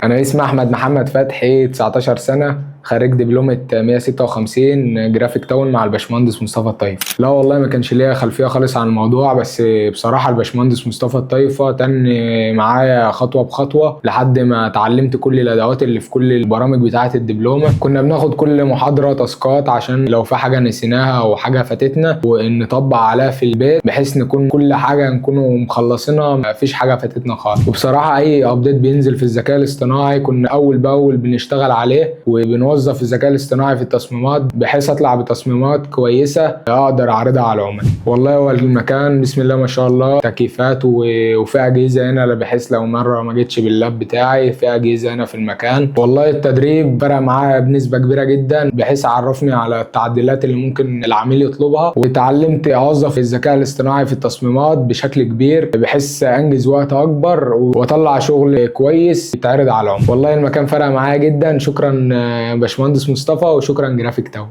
انا اسمي احمد محمد فتحي، 19 سنه، خريج دبلومه 156 جرافيك تاون مع الباشمهندس مصطفى الطيف. لا والله ما كانش ليا خلفيه خالص عن الموضوع، بس بصراحه الباشمهندس مصطفى الطيفه تاني معايا خطوه بخطوه لحد ما اتعلمت كل الادوات اللي في كل البرامج بتاعه الدبلومه. كنا بناخد كل محاضره تاسكات عشان لو في حاجه نسيناها او حاجه فاتتنا ونطبق عليها في البيت، بحيث نكون كل حاجه نكونوا مخلصينها، ما فيش حاجه فاتتنا خالص. وبصراحه اي ابديت بينزل في الذكاء الاصطناعي كنا اول باول بنشتغل عليه وبنوظف الذكاء الاصطناعي في التصميمات، بحيث اطلع بتصميمات كويسه اقدر اعرضها على العملاء. والله هو المكان بسم الله ما شاء الله تكييفات وفي اجهزه هنا، بحيث لو مره ما جيتش باللاب بتاعي في اجهزه هنا في المكان. والله التدريب فرق معايا بنسبه كبيره جدا، بحيث عرفني على التعديلات اللي ممكن العميل يطلبها، واتعلمت اوظف الذكاء الاصطناعي في التصميمات بشكل كبير، بحيث انجز وقت اكبر واطلع شغل كويس يتعرض على العملاء. والله المكان فرق معايا جدا. شكرا باشمهندس مصطفى، وشكرا جرافيك تاون.